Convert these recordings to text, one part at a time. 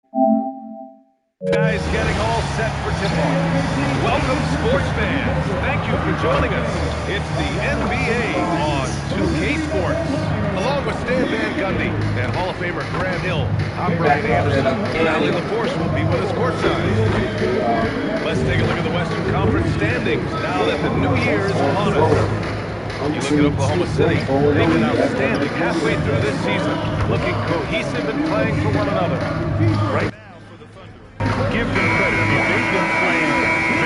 Guys, getting all set for tip-off. Welcome, sports fans. Thank you for joining us. It's the NBA on 2K Sports. Along with Stan Van Gundy and Hall of Famer Grant Hill, I'm Brian Anderson. Bradley LaForce will be with us courtside. Let's take a look at the Western Conference standings now that the new year is upon us. You look at Oklahoma City, they've been outstanding halfway through this season, looking cohesive and playing for one another. Right now for the Thunder. Give them credit. I mean, they've been playing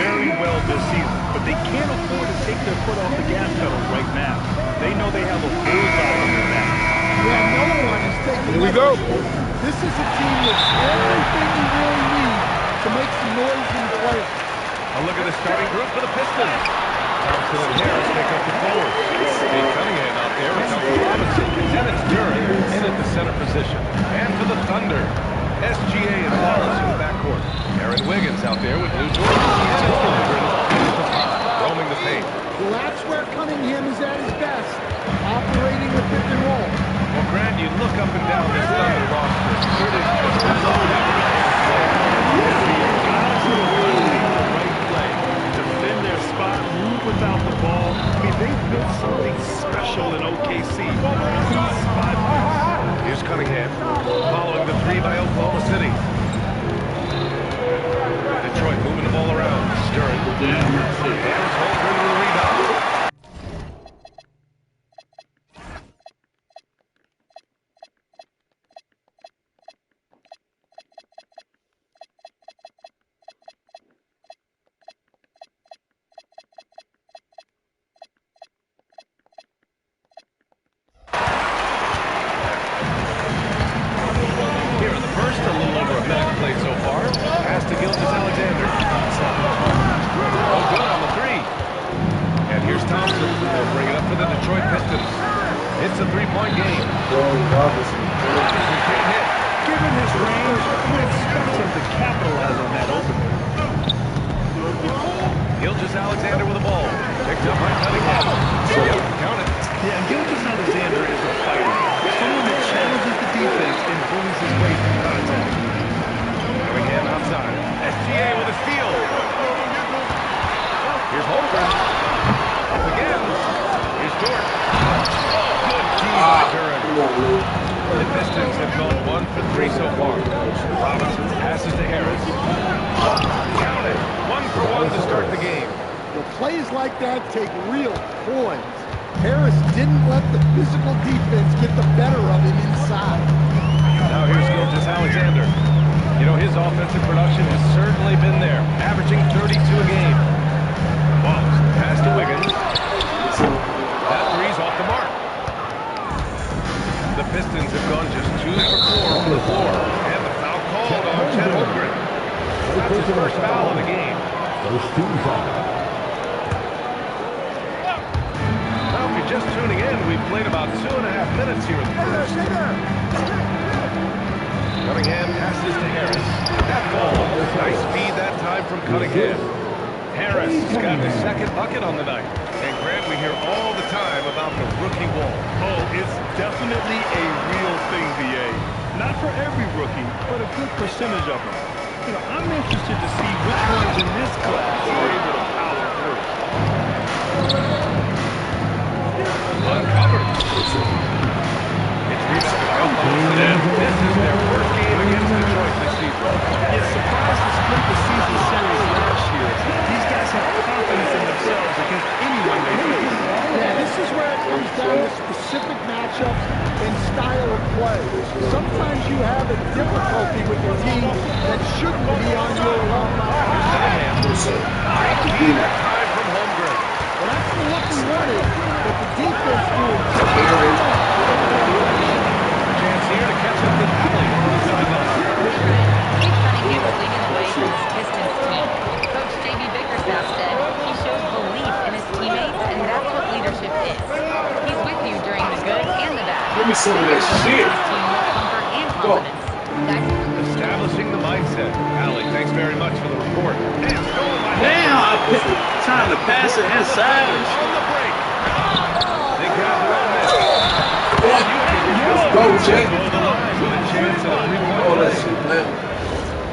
very well this season, but they can't afford to take their foot off the gas pedal right now. They know they have a bullseye on their back. Yeah, no one is taking Here we go. This is a team with everything you really need to make some noise in the playoffs. A look at the starting group for the Pistons. Thompson and Harris make up the forwards. Jay Cunningham out there with Duncan Robinson. Dennis Duran in at the center position. And for the Thunder, SGA and Wallace in the backcourt. Aaron Wiggins out there with Lou Dort. And Holmgren at the top, roaming the paint. Well, that's where Cunningham is at his best, operating the pick and roll. Well, Grant, you look up and down this Thunder roster. It is just loaded with without the ball. I mean, they've built something special in OKC. Here's Cunningham, following the three by Oklahoma City. Detroit moving the ball around. Stern. And Holmgren with a rebound. It's a three-point game. Given his range, you expect him to capitalize on that opening. Gilgeous-Alexander with the ball. Picked up by Cunningham. Count it. Yeah, Gilgeous-Alexander is a fighter. Someone that challenges the defense and bullies his way through contact. Cunningham outside. SGA with a steal. Here's Holmgren. Up again. Here's Dort. The Pistons have gone 1 for 3 so far. Robinson passes to Harris. Count it. 1 for 1 to start the game. Well, plays like that take real poise. Harris didn't let the physical defense get the better of him inside. Now here's Gilgeous-Alexander. You know, his offensive production has certainly been there, averaging 32 a game. Wallace pass to Wiggins. That three's off the mark. The Pistons have gone just 2 for 4 from the floor. And the foul called on Chet Holmgren. That's his first foul of the game. Now, if you're just tuning in, we've played about 2.5 minutes here in the first. Cunningham passes to Harris. That ball. Nice speed that time from Cunningham. Harris got the second bucket on the night. And Grant, we hear all the time about the rookie wall. Oh, it's definitely a real thing, VA. Not for every rookie, but a good percentage of them. You know, I'm interested to see which ones in this class are able to power through. Uncovered. It's rebounded by Oklahoma City. This is their first game against Detroit this season. It's surprised to split the season series last year. These guys have confidence in themselves against anyone they face. Yeah, this is where it comes down to specific matchups and style of play. Sometimes you have a difficulty with a team that shouldn't be on your level. Great feed that time from Holmgren. Well, that's the look we wanted, but the defense doing Chance here to catch up with Alley on the sideline. Cunningham is leading the way for his Pistons team. Coach J.B. Bickerstaff said he shows belief in his teammates, and that's what leadership is. He's with you during the good and the bad. Give me some of that shit. Comfort and confidence. Establishing the mindset. Alley, thanks very much for the report. Damn, I picked time to pass it inside. On the break. They grab their own miss. Let's go, Jay. With a chance at a 3-point Oh, that play. shit, man.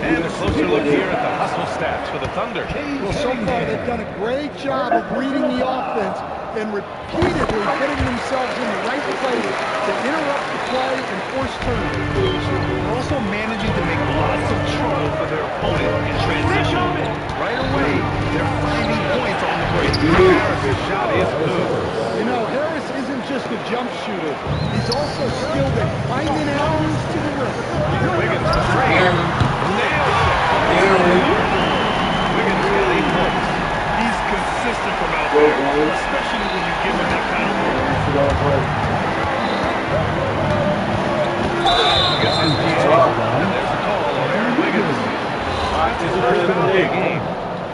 And a closer look here at the hustle stats for the Thunder. Well, so far they've done a great job of reading the offense and repeatedly putting themselves in the right place to interrupt the play and force turnovers. They're also managing to make lots of trouble for their opponent in transition. Right away, they're finding points on the break. Harris's shot is good. You know, Harris isn't just a jump shooter. He's also skilled at finding avenues to the rim. Wiggins for three. Nails it. Wiggins got 8 points. He's consistent from out there, especially when you give him that kind of work. Against SGA. And there's a call on Aaron Wiggins. His first penalty of the game.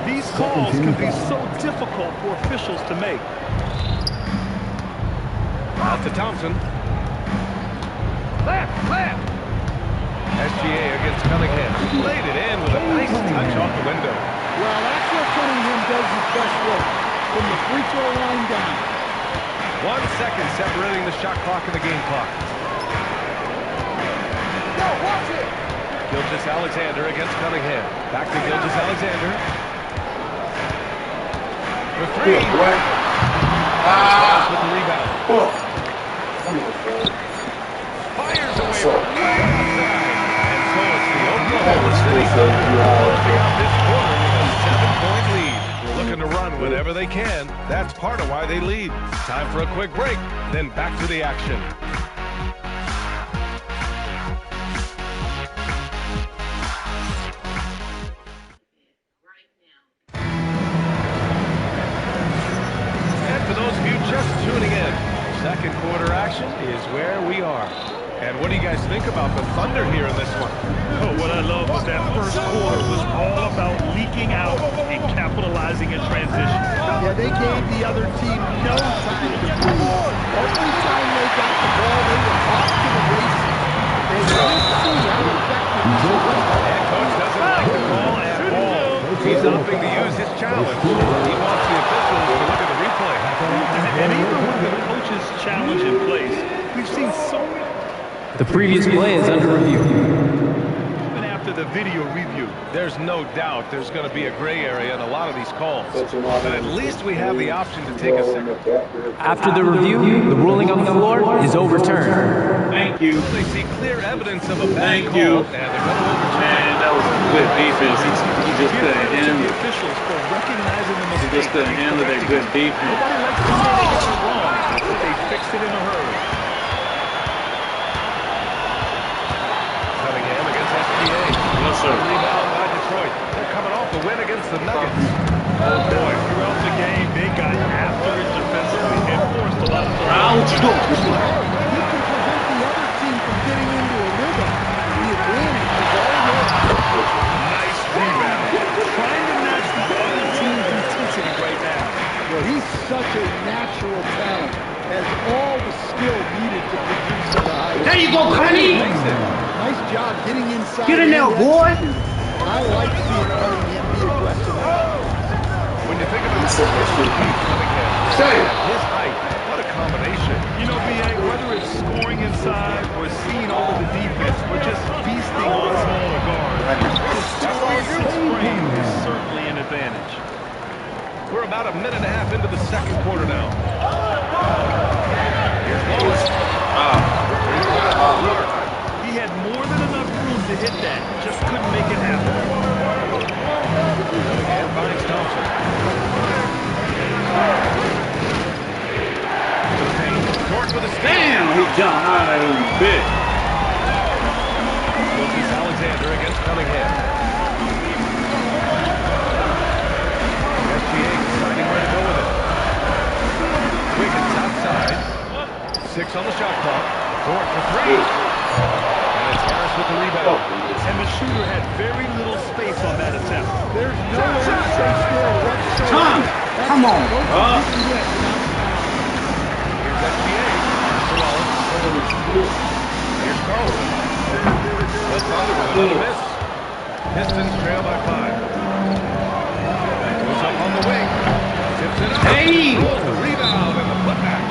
These calls can be so difficult for officials to make. Out to Thompson. Left. SGA against Cunningham. Laid it in with a nice touch off the window. Well, that's what Cunningham does his best work, from the free throw line down. 1 second separating the shot clock and the game clock. Go, watch it! Gilgeous-Alexander against Cunningham. Back to Gilgeous-Alexander. For three. With the rebound. Fires away from way outside. And so it's the Oklahoma City Thunder closing out this quarter with a 7-point lead. Looking to run whenever they can. That's part of why they lead. Time for a quick break, then back to the action. And for those of you just tuning in, second quarter action is where we are. And what do you guys think about the Thunder here in this one? Oh, what I love was that first quarter was all about leaking out and capitalizing in transition. Yeah, they gave the other team no time to breathe. Every time they got the ball, they were off to the races. They didn't see how effective this was. And coach doesn't like the call at all. He's opting to use his challenge. He wants the officials to look at the replay. And even with the coach's challenge in place, we've seen so many. The previous play is under review. Even after the video review. There's no doubt there's going to be a gray area in a lot of these calls. But at least we have the option to take a second. After the review, the ruling on the floor is overturned. Thank you. They see clear evidence of a bad Thank call, you. and they're going to overturn Man, it. that was good defense. He just couldn't The handle it. officials for recognizing the He mistake. just couldn't handle that good defense. Nobody likes to say they got it wrong, but they fixed it in a hurry. Cunningham against SGA. Yes, sir. Rebound by Detroit. They're coming off the win against the Nuggets. Oh boy, throughout the game, they got after it defensively and forced a lot of Ouch. You can prevent the other team from getting into a rhythm. The advantage is all yours. nice rebound. Trying to match the other team's intensity right now. Well, he's such a natural talent, has all the skill needed to produce at a high level. There you go, Connie! Nice job getting inside. Get in there, boy! I like seeing Cunningham be aggressive. When you think about Cunningham, his height, what a combination. You know, B.A., whether it's scoring inside or seeing over the defense or just feasting on smaller guards, his 2-6 frame is certainly an advantage. We're about a minute and a half into the second quarter now. Here's Wallace. He had more than enough room to hit that, just couldn't make it happen. And finds Thompson. To the paint. Dort with a steal. Damn, he jumped high that little bit. Gilgeous-Alexander against Cunningham. SGA deciding where to go with it. Wiggins outside. 6 on the shot clock. Dort for 3. And it's Harris with the rebound. And the shooter had very little space on that attempt. There's no way to stay still whatsoever. Tom, come on. Here's SGA. To Wallace. Here's Carlson. The Thunder with another miss. Pistons trail by 5. Goes up on the wing. Tips it up. Hey! Rolls the rebound and the putback.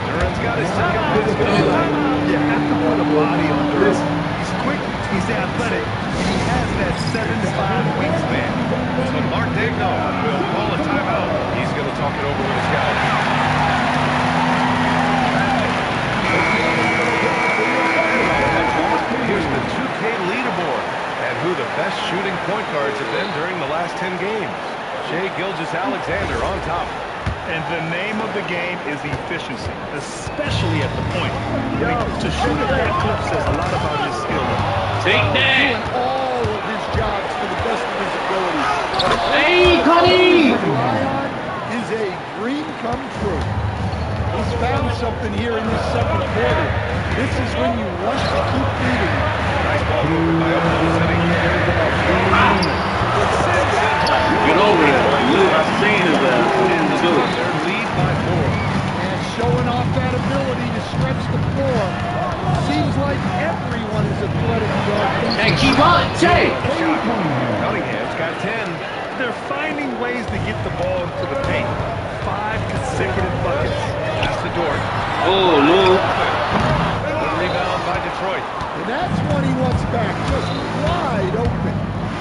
Duran's got his second miss. You have to put a body on Durant. He's quick, he's athletic, and he has that 7'5" wingspan. So Mark Dagno will call a timeout. He's going to talk it over with his guys. Here's the 2K leaderboard and who the best shooting point guards have been during the last 10 games. Shai Gilgeous-Alexander on top. And the name of the game is efficiency, especially at the point. I mean, to shoot at that clip says a lot about his skill level. Take that! Doing all of his jobs to the best of his ability. Hey, Cody! Is a dream come true. He's found something here in this second quarter. This is when you want to keep feeding. Nice ball movement by Oklahoma City. Get over it. I've seen his ass. Thunder lead by 4. And showing off that ability to stretch the floor. Seems like everyone is a threat of guard. Hey, keep on, Jay! Cunningham's got 10. They're finding ways to get the ball into the paint. 5 consecutive buckets. That's the Dort. Oh, no. Good rebound by Detroit. And that's one he wants back, just wide open,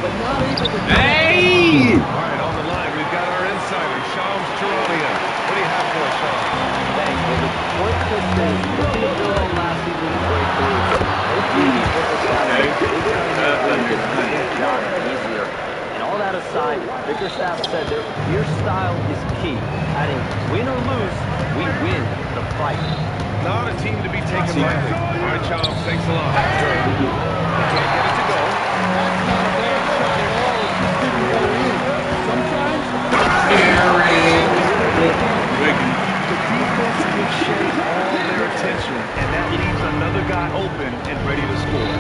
but not able to. Hey! All right, on the line, we've got our insider, Shams Charania. What do you have for us, Shams? Thanks. Well, the point Pistons looking to build on last season's breakthrough. Hopefully, his job easier. And all that aside, Bickerstaff said your style is key. Adding win or lose, we win the fight. Not a team to be taken lightly. All right, Shams, thanks a lot. Can't get it to go. That's not a bad shot at all. It just didn't go in. Sometimes The defense gives Shai all their attention, and that leaves another guy open and ready to score.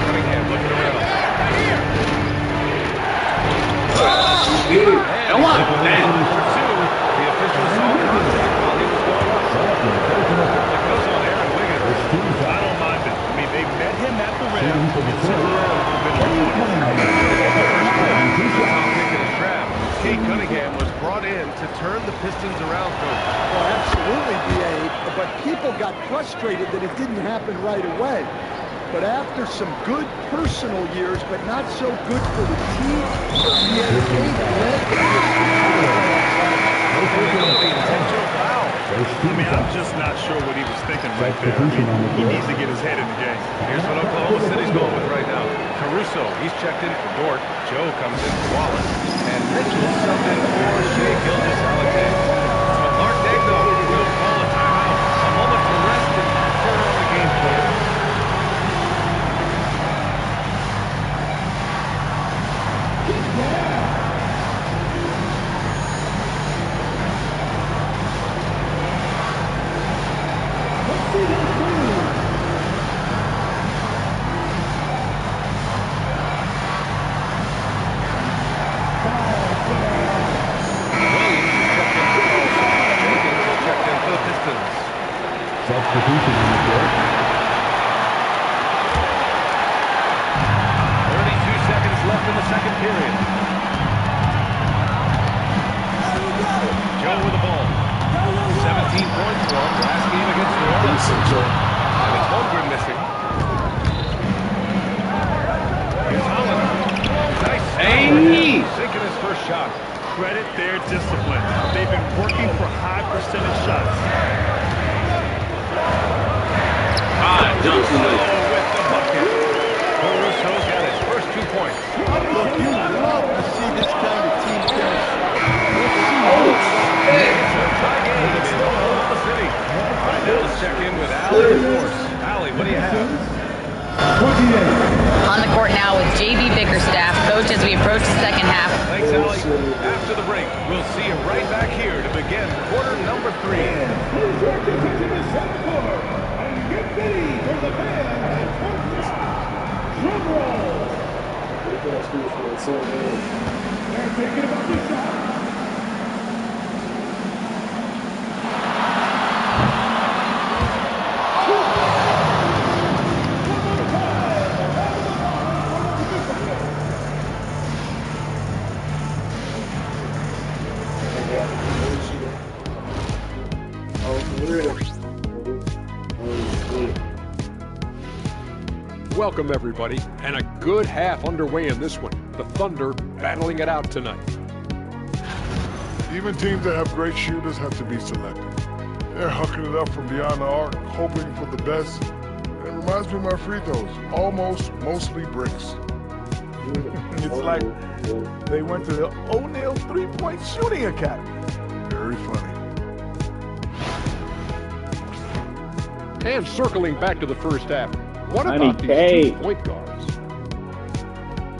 Cunningham looking around. And one. The official saw contact while he was going up. It goes on Aaron Wiggins. I don't mind it. I mean, they met him at the rim and temporarily been Top pick in the draft. Kate Cunningham was brought in to turn the Pistons around, Coach. well, absolutely, B.A., but people got frustrated that it didn't happen right away. But after some good personal years, but not so good for the team, he has I mean, I'm just not sure what he was thinking right there. I mean, he needs to get his head in the game. Here's what Oklahoma City's going with right now. Caruso, he's checked in for Dort. Joe comes in for Wallace. And Mitchell subbed in for Shai Gilgeous-Alexander. But Mark Dagno will call a timeout. A moment to rest and confer on the game plan. Substitution on the court. 32 seconds left in the second period. Joe with the ball. 17 points for him last game against New Orleans. And it's Holmgren missing. Here's Holland. Nice. Hey! Sinking his first shot. Credit their discipline. They've been working for high percentage shots. Johnson with the bucket. Caruso got his first 2 points. Look, you love to see this kind of team finish. It's a tie game in Oklahoma City. All right, now let's check in with Allie Force. Allie, what do you have? On the court now with JB Bickerstaff, coach, as we approach the second half. Thanks, Allie. After the break, we'll see you right back here to begin quarter number 3. Welcome, everybody, and a good half underway in this one. The Thunder battling it out tonight. Even teams that have great shooters have to be selective. They're hucking it up from beyond the arc, hoping for the best. It reminds me of my free throws, almost, mostly bricks. It's like they went to the O'Neal three-point shooting academy. Very funny. And circling back to the first half, what about these 2 point guards?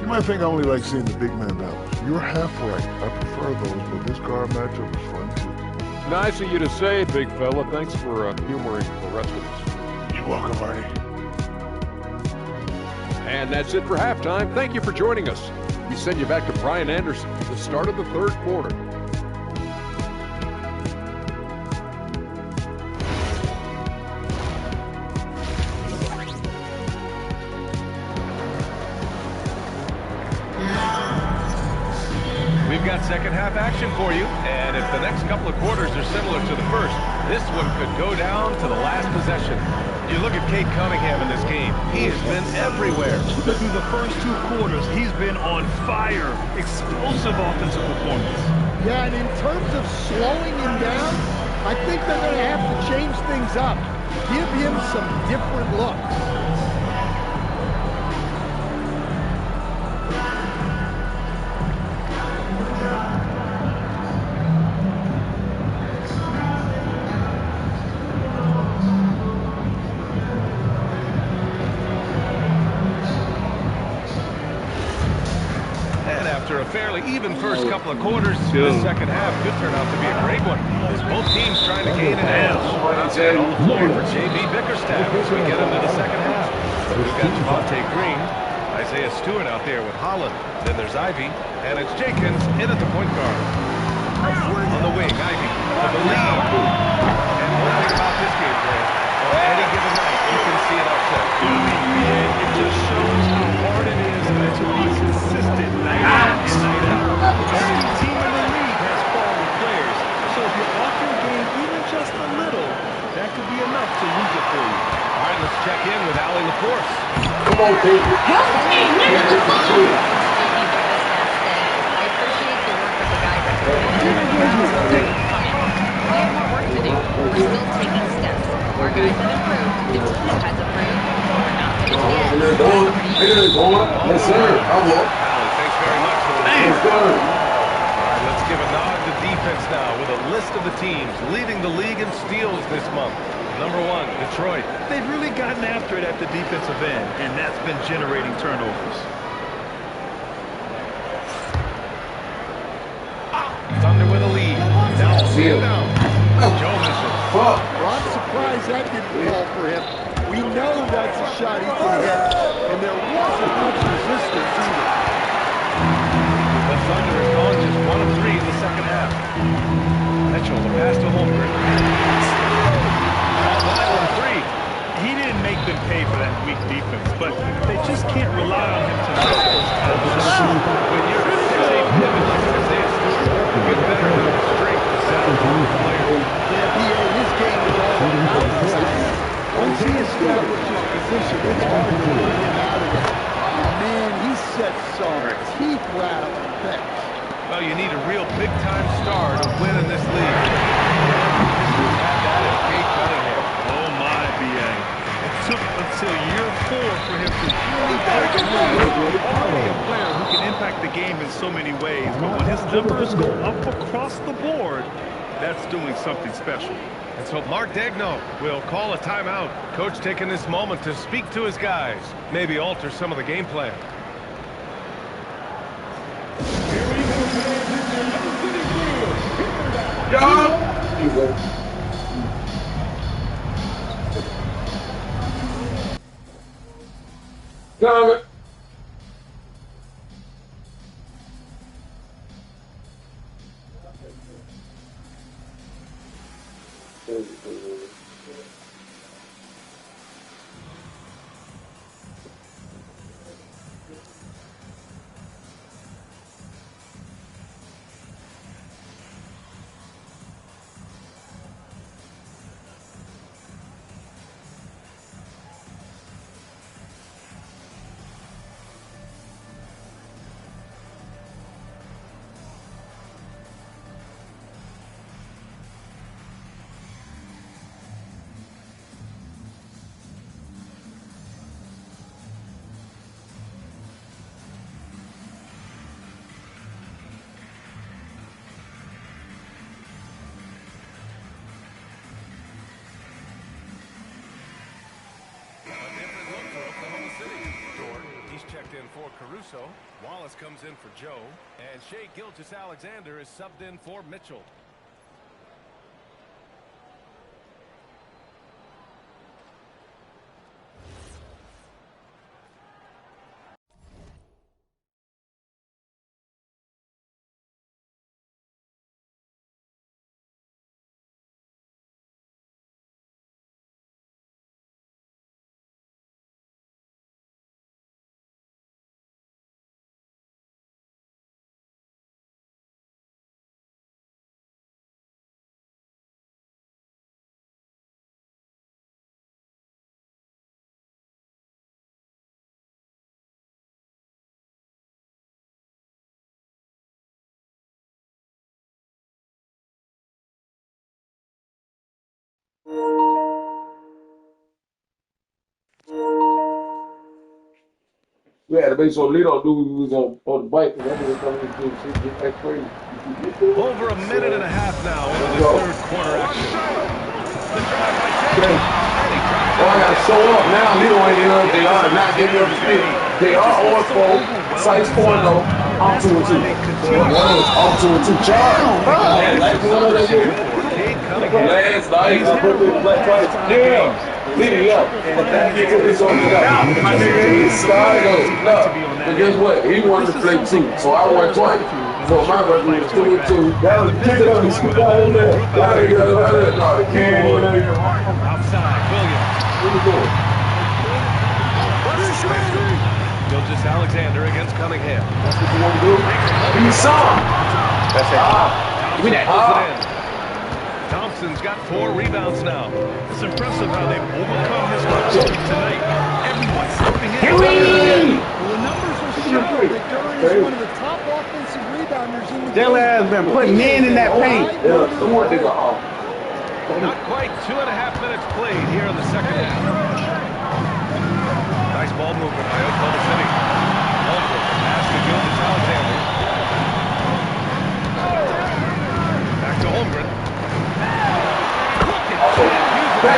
You might think I only like seeing the big man battles. You're half right. I prefer those, but this guard matchup is fun too. Nice of you to say, big fella. Thanks for humoring the rest of us. You're welcome, Arnie. And that's it for halftime. Thank you for joining us. We send you back to Brian Anderson at the start of the third quarter. We've got second half action for you, and if the next couple of quarters are similar to the first, this one could go down to the last possession. You look at Cade Cunningham in this game. He has been everywhere. Through the first 2 quarters, he's been on fire. Explosive offensive performance. Yeah, and in terms of slowing him down, I think they're going to have to change things up. Give him some different looks. After a fairly even first couple of quarters, the second half could turn out to be a great one, as both teams trying to gain an edge. And on the floor for J.B. Bickerstaff as we get into the second half. We've got Javonte Green, Isaiah Stewart out there with Holland. Then there's Ivy, and it's Jenkins in at the point guard. On the wing, Ivy to the lead. And one thing about this game plan, on any given night, you can see it upset. It just shows how hard it is to be consistent night in and night out. Every team in the league has quality players, so if you're off your game even just a little, that could be enough to lose it for you. All right, let's check in with Allie LaForce. Come on, Pete. Help me, nigga! I appreciate the work of the guys at the We have more work to do. We're still taking steps. Our guys have improved. The team has improved. We're not finished yet. Yes, sir. I will. Allie, thanks very much for the Thanks, sir. All right, let's give a nod to defense now with a list of the teams leading the league in steals this month. Number 1, Detroit. They've really gotten after it at the defensive end, and that's been generating turnovers. Thunder with a lead. Now down. Joe Mitchell. Well, I'm surprised that didn't fall for him. We know that's a shot he can hit, and there wasn't much resistance either. The Thunder have gone just 1 of 3 in the second half. Mitchell, the pass to Holmgren. He didn't make them pay for that weak defense, but they just can't rely on him to miss those kind of shots. When you're a pivot like Isaiah Stewart, you get better than the strength to set up the player. Yeah, his game is all once he establishes position, it's hard to bring him out of it. Man, he sets some teeth-rattling things. Well, you need a real big-time star to win in this league. Had that at Cade Cunningham. Oh my, B.A. It took until year 4 for him to really break through. Already a player who can impact the game in so many ways, but when his numbers go up across the board, that's doing something special. And so Mark Daigneault will call a timeout. Coach taking this moment to speak to his guys, maybe alter some of the game plan. Comment. Caruso. Wallace comes in for Joe. And Shea Gilgeous-Alexander is subbed in for Mitchell. We had to make sure Lito knew we was on the bike, because that nigga coming to do shit get that crazy. Over a minute and a half now into the third quarter action. The drive by Shea. Oh, I gotta show up now. Lito ain't in us. They are not getting up to speed. They are on 4. Size 4 though. I'm 2 and 2. I'm 2 and 2. Charge. Last night, I put this black twice. Yeah. Leading up. It's on the out. My nigga, he's starting. No. But guess what? He wanted to play 2. So I won twice. So my record was 2 and 2. That was kick it up. He scooped out in there. No, the king was outside. Williams. What are you doing? Gilgeous-Alexander against Cunningham. That's what you want to do? Give me some. That's it. Give me that. Thompson's got 4 rebounds now. It's impressive how they've overcome his hardship tonight. Everyone's stepping in. Well, the numbers will show that Curry is one of the top offensive rebounders in the game. Jalen has been putting men in that paint. Not quite 2.5 minutes played here in the second half. Nice ball movement by Oklahoma City. Holmgren pass to Gilgeous-Alexander. Back to Holmgren. It's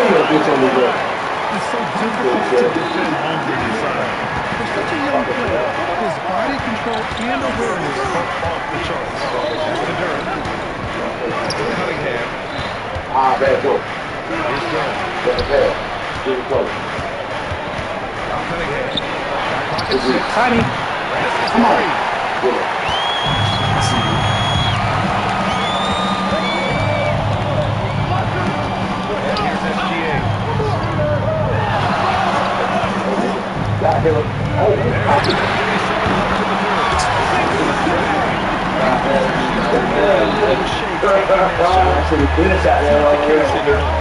so difficult to defend Holmgren inside. For such a young player, his body control and awareness are off the charts. To Durham. Cunningham. Bad joke. Here's Durham. Bad. Here we go. Now Cunningham. Back pocket 6. Honey, come on. And here's SGA. Got him. I should have finished out there already.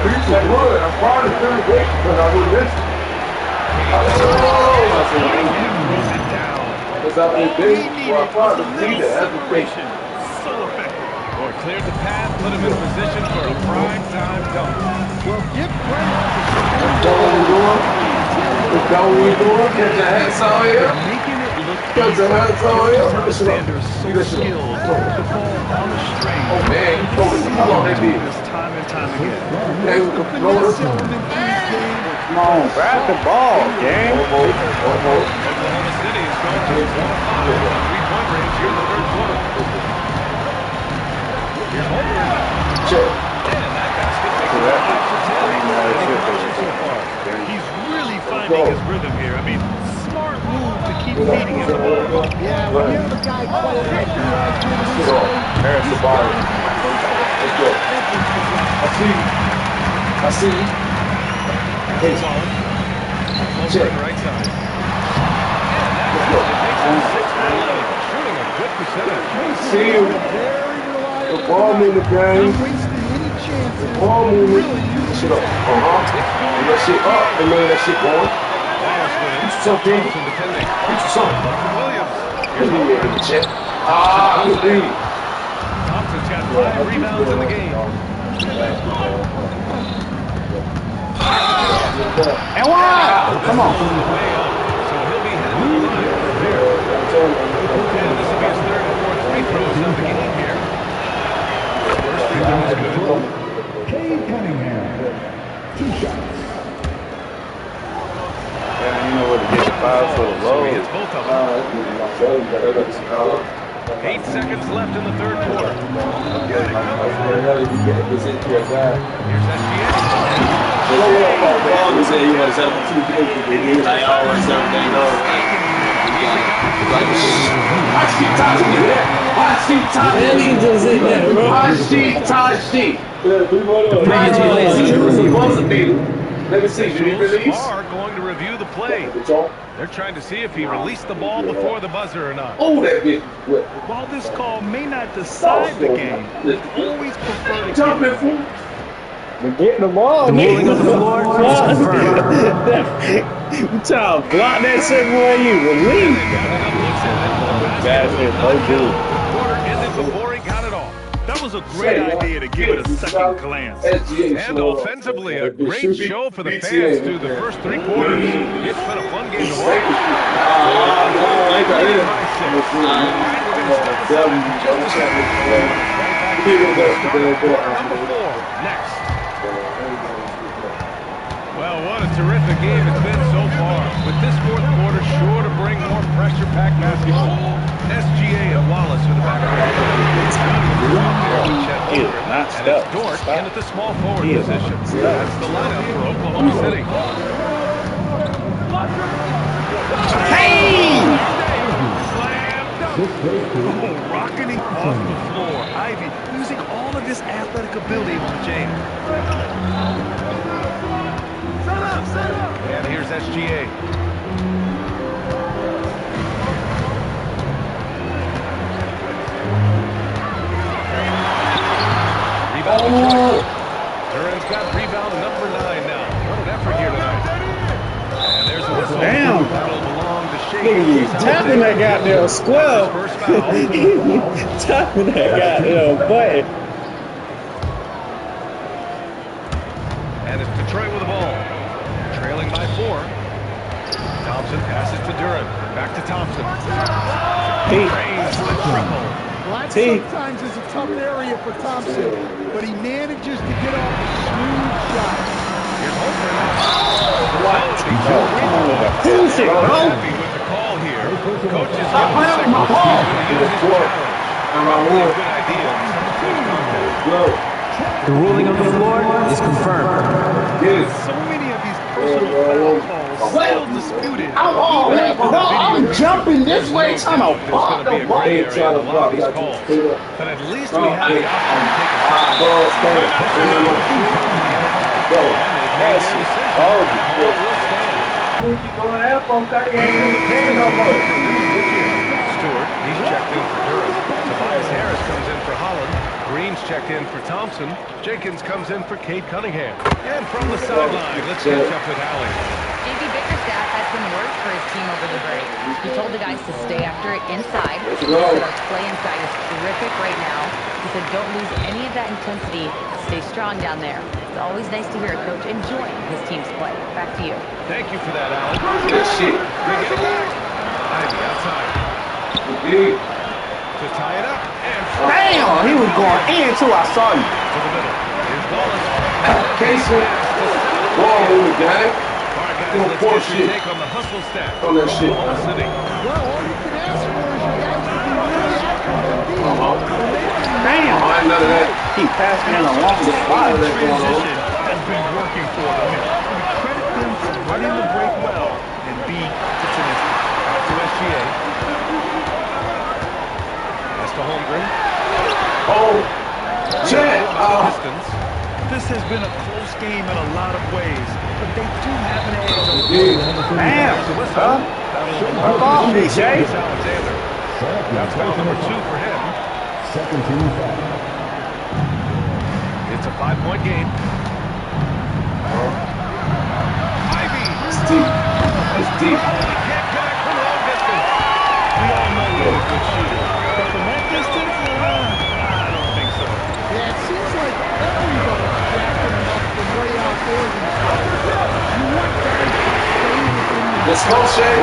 You said wood. I'm proud of them because I would listen. It's up in this. Well, I'm proud to see that. That's the thing. So effective. Or cleared the path, put him in position for a prime time dunk. Well, give credit to That's what we're doing. Is that what we're doing? Get your hands out here. Making it look Get your hands out here. Alexander's so skilled to fall on the string. Oh, man. How long they did? This time and time again. They were controlling. Come on, grab the ball, gang. Oklahoma City is going to its 1-5 3-point range here in the third quarter. Here's Holmgren. Check. And that basket makes it 5 for 10. So far. He's really finding his rhythm here. I mean, smart move to keep feeding him the ball. Yeah, when you have a guy playing like he has Let's go. There's the ball. Let's go. I see you. I see you. He's on. Holmgren right side. And that basket makes it 6 for 11. Shooting a good percentage. See you. very reliable. The ball in the game. Not wasting any chances. The ball movement. Shit up. And that shit up. And then that shit going. Something. Something. Williams. Check. Good D. Thompson's got 5 rebounds in the game. And one! Come on. Way up. So he'll be headed to the line from here. And this will be his third and fourth free throws of the game here. First free throw is good. Yeah, you know what to get the falls, so he hits both of them. 8 seconds left in the third quarter. Here's SGA. He said he want to set up 2 days. I always set everything up. Hot sheet, Tosh, look at that. Hot sheet, Tosh. Hot sheet, Tosh. Let me see. Did he release? Are going to review the play. They're trying to see if he released the ball before the buzzer or not. Oh, that bitch. While this call may not decide the game, always prefer to jump it, fool. Getting the ball. The ruling on the floor is confirmed. You trying to block that shit, boy? You release. Bad shit, no good. Quarter ended before he got it off. That was a great idea to give it a second glance. And offensively, a great show for the fans through the first 3 quarters. It's been a fun game to watch. Number 4 next. Well, what a terrific game it's been so far. With this fourth quarter sure to bring more pressure-packed basketball. SGA and Wallace are the backcourt. And it's Dort in at the small forward position. That's the lineup for Oklahoma City. Hey! Rocketing off the floor. Ivy using all of his athletic ability on James. And here's SGA. Rebound. Duran's got rebound number 9 now. What an effort here tonight. And there's a whistle. Damn. That'll belong to Shea. Tapping that goddamn square. Tapping that goddamn button. And it's Detroit with the ball. Trailing by 4. Thompson passes to Duran. Back to Thompson. Drains the triple. Well, that sometimes is a tough area for Thompson, but he manages to get off a smooth shot. Here's Holmgren. Bullshit, bro. Happy with the call here. Coach is giving the second good idea. The ruling on the floor is confirmed. So many of these personal foul calls still disputed. I'm jumping this way, trying to pop the ball. But at least we have the option to take Stewart, he's checked in for Durham. Tobias Harris comes in for Holland. Green's checked in for Thompson. Jenkins comes in for Cade Cunningham. And from the sideline, let's catch up with Allie. JB Bickerstaff had some words for his team over the break. He told the guys to stay after it inside. He said our play inside is terrific right now. He said don't lose any of that intensity. Stay strong down there. It's always nice to hear a coach enjoying his team's play. Back to you. Thank you for that, Allie. Good shit. Ivy outside. To tie it up. And Damn, he was going in too. I saw you. to the middle. Here's Wallace. Casey. Ball move, guy. All right, guys, let's get your take on the hustle stat. On that shit. Oklahoma City. Well, all you can ask for is your guys to be really accurate. Damn. None of that. He passed me in the longest spot. Transition has been working for them. We credit them for running the break well and being opportunistic. Back to SGA. Pass to Holmgren. Oh, Chad. Distance. This has been a close game in a lot of ways, but they do have an edge on the Damn. That'll off me, Jay. Alexander. That's foul number 2 for him. Second team foul. It's a 5-point game. Ivy. It's deep. It's deep. Can't connect from long distance. We all know he's a good shooter, but from that distance, I don't think so. Yeah, it seems like everybody's jacking him up from way out there. You want guys to stay within the Let's go, Shay.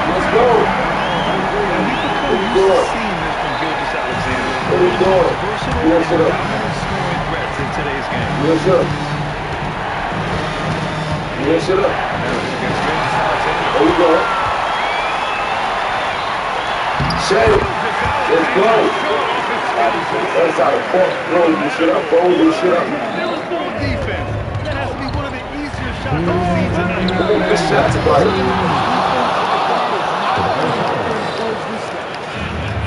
Let's go. We've become used to seeing this from Gilgis Alexander. What are you doing? Versatile Yes, and sir. dominant scoring threats in today's game. Yes, sir. Yes, sir. Harris against Gilgeous Alexander. There you go. Shade. Let's go. That's how the fuck blow this shit up. Blow this shit up. Liverpool defense. That has to be one of the easier shots I've seen tonight. Good shot tonight.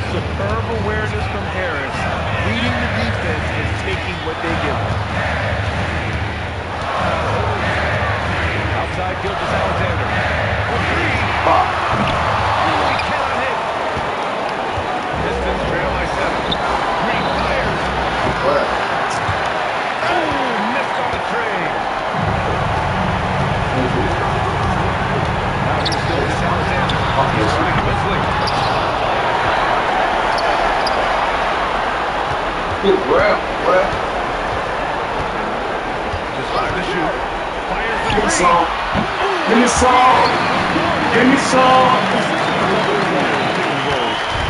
Superb awareness from Harris, reading the defense and taking what they give him. Outside Gilgeous-Alexander. For three. Oh, he cannot hit. Pistons trail by 7. Green fires. Oh, missed on the trade. Now here's Gilgeous-Alexander. Whistling. Good grab. Just 5 to shoot. Fires the Give me three. some. Give me some. Give me some.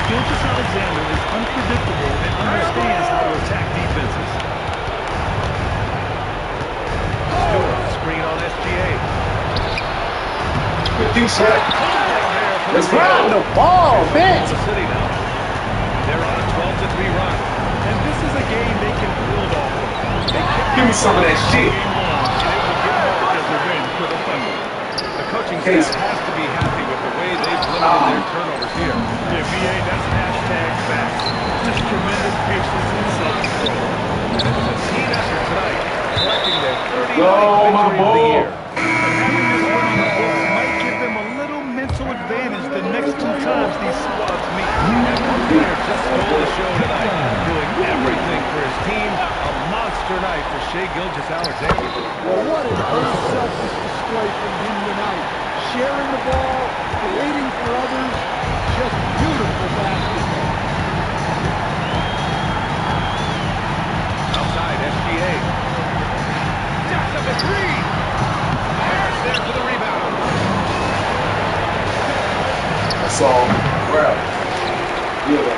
Gilgeous-Alexander is unpredictable and understands how to attack defenses. Stewart, screen on SGA. Good D-shot. Let's run the ball, bitch. They're on a 12-3 run. And this is a game they can build off of. Give me some of that shit. The coaching staff has to be happy with the way they've limited their turnovers here. Yeah, VA, that's hashtag facts. Just tremendous patience and self-control. And it was a team effort tonight, collecting their 39th victory of the year. And having this win on the books might give them a little mental advantage the next 2 times these squads meet. And one player just stole the show tonight, doing everything for his team. A monster night for Shai Gilgeous-Alexander. Well, what an unselfish display from him tonight. Sharing the ball, waiting for others, just beautiful basketball. Outside, SGA. Jacks up a 3. Harris there for the rebound. That's all. Grab. Yeah.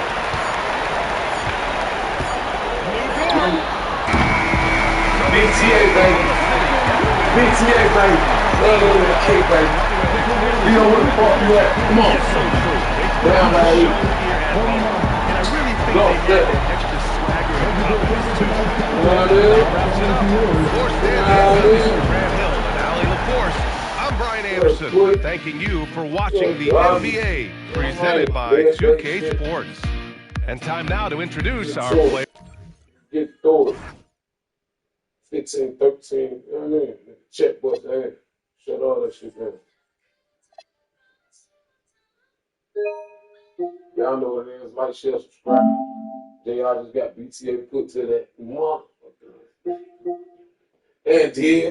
BTA, baby. BTA, baby. Hey, baby. You know where the fuck you at? Come on. Down, baby. And I really think they had that extra swagger and confidence too. Wraps it up. For Stan Grant Hill and Allie LaForce, I'm Brian Anderson, thanking you for watching the NBA, presented by 2K Sports. And time now to introduce our player. Get through it. 15, 13, you know what I mean? Check bust, hey. Shut all that shit down. Y'all know what it is. Like, share, subscribe. Then y'all just got BTA put to that motherfucker. And did.